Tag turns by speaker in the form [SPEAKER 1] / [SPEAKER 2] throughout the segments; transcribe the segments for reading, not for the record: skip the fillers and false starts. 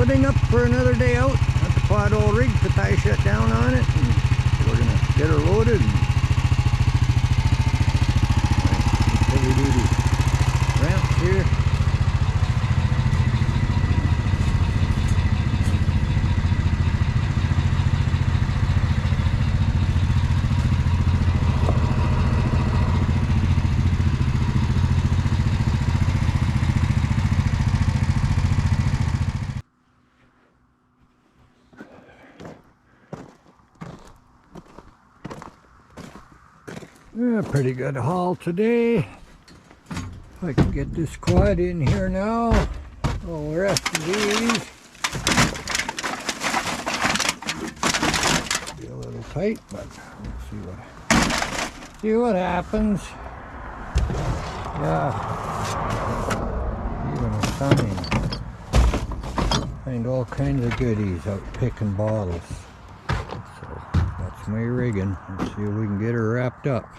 [SPEAKER 1] loading up for another day out at the quad old rig. Patai shut down on it, and we're gonna get her loaded. Heavy duty ramps here. Yeah, pretty good haul today. If I can get this quad in here now. All the rest of these be a little tight, but we'll see what happens. Yeah, even a sunny. Find all kinds of goodies out picking bottles. So that's my rigging. Let's see if we can get her wrapped up.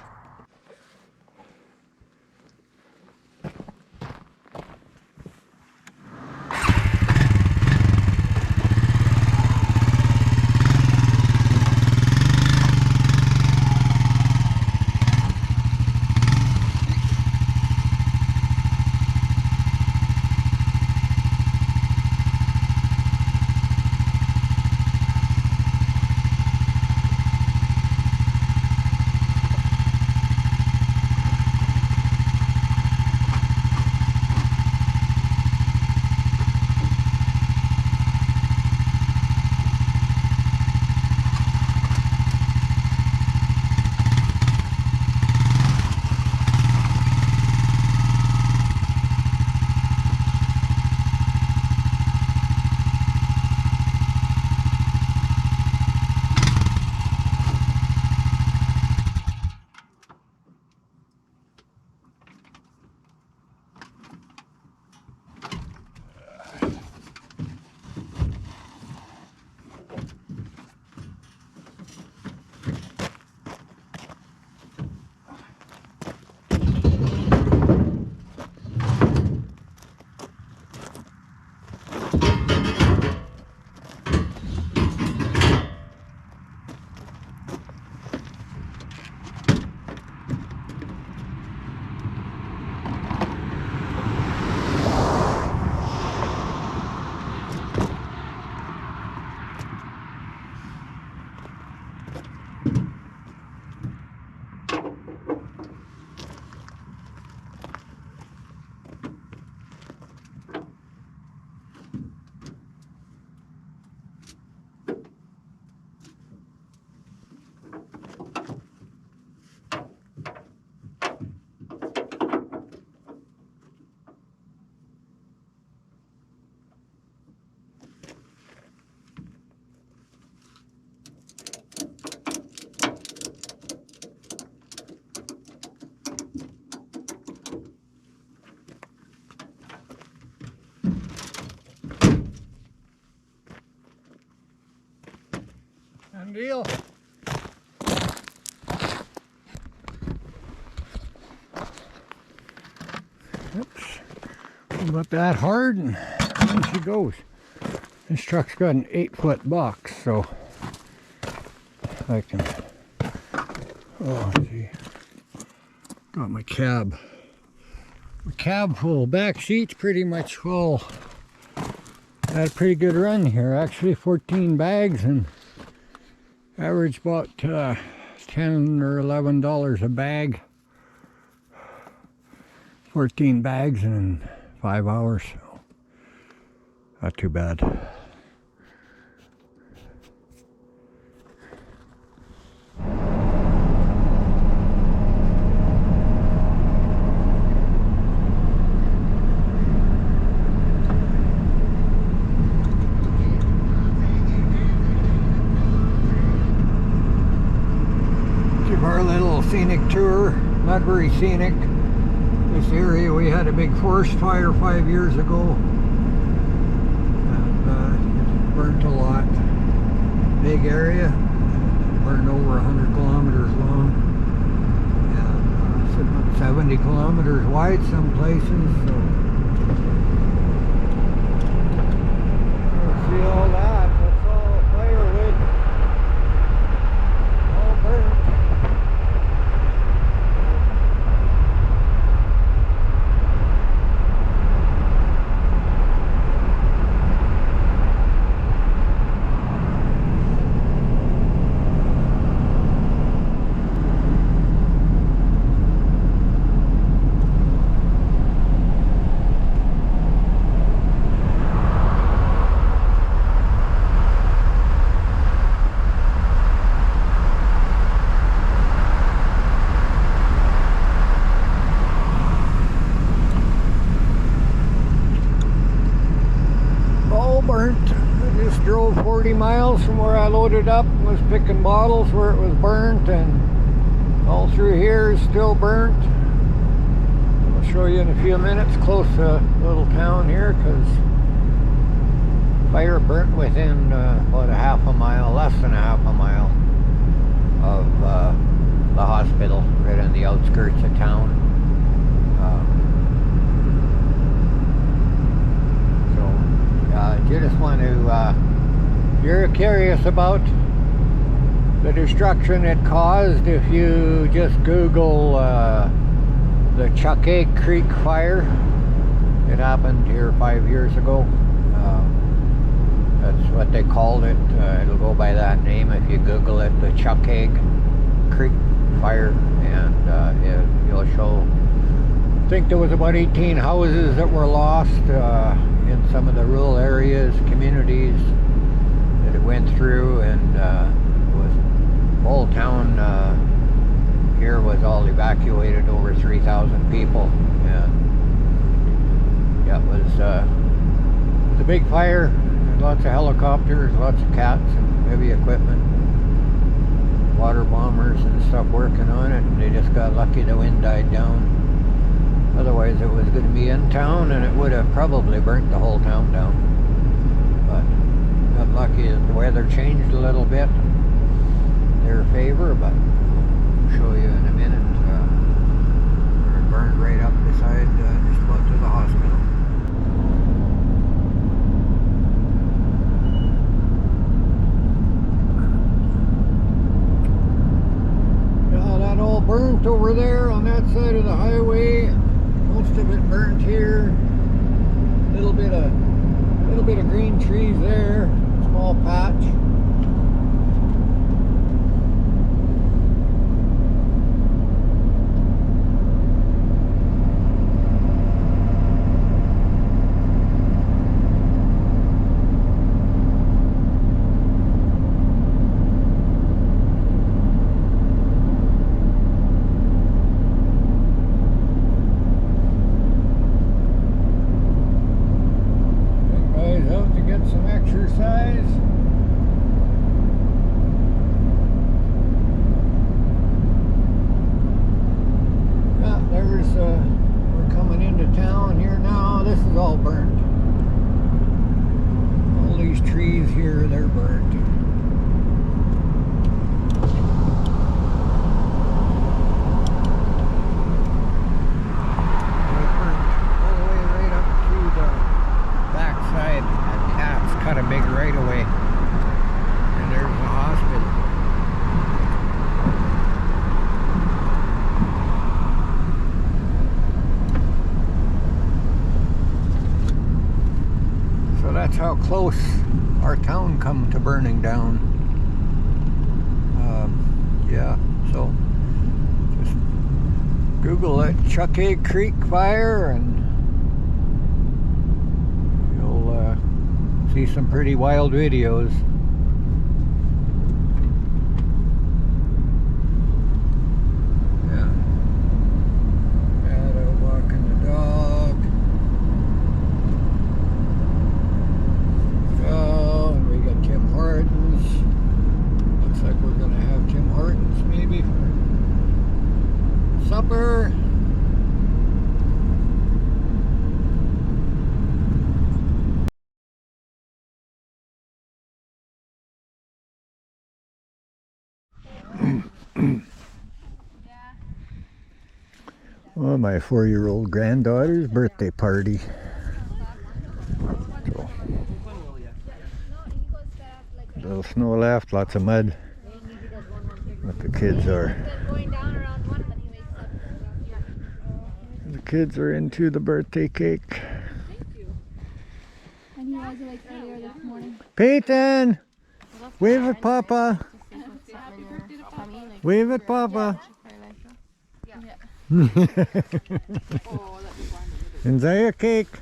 [SPEAKER 1] Done deal. Oops. About that hard, and in she goes. This truck's got an 8-foot box, so I can. Oh, let's see. Got my cab. My cab full. Back seats pretty much full. Had a pretty good run here. Actually, 14 bags and average about $10 or $11 a bag. 14 bags in 5 hours, so not too bad. Our little scenic tour, not very scenic. This area, we had a big forest fire 5 years ago, and it burnt a lot. Big area, burned over 100 kilometers long, and 70 kilometers wide some places. So 30 miles from where I loaded up and was picking bottles where it was burnt, and all through here is still burnt. I'll show you in a few minutes close to a little town here, because fire burnt within about a half a mile, less than a half a mile of the hospital, right on the outskirts of town. You just want to, you're curious about the destruction it caused, if you just Google the Chuckegg Creek Fire. It happened here 5 years ago. That's what they called it. It'll go by that name if you Google it, the Chuckegg Creek Fire, and you'll show, I think there was about 18 houses that were lost in some of the rural areas, communities that it went through, and it was, the whole town here was all evacuated, over 3,000 people, and yeah, it was a big fire. Lots of helicopters, lots of cats and heavy equipment, water bombers and stuff working on it, and they just got lucky the wind died down. Otherwise it was going to be in town and it would have probably burnt the whole town down. But got lucky that the weather changed a little bit in their favor, but I'll show you in a minute. It burned right up beside, just about to the hospital. All burnt over there on that side of the highway. Most of it burnt here. Little bit of green trees there. Small patch. Some exercise. Yeah, there's we're coming into town here now. This is all burnt. All these trees here, they're burnt. Cut a big right away, and there's the hospital. So that's how close our town come to burning down. Yeah, so just Google it, Chuckegg Creek Fire, and see some pretty wild videos. Yeah. Ada walking the dog. Oh, and we got Tim Hortons. Looks like we're gonna have Tim Hortons maybe for supper. Well, my 4-year-old granddaughter's birthday party. So, a little snow left, lots of mud. But the kids are into the birthday cake.
[SPEAKER 2] And he was like earlier this morning.
[SPEAKER 1] Peyton! Wave at Papa! Wave at Papa! Enjoy your cake.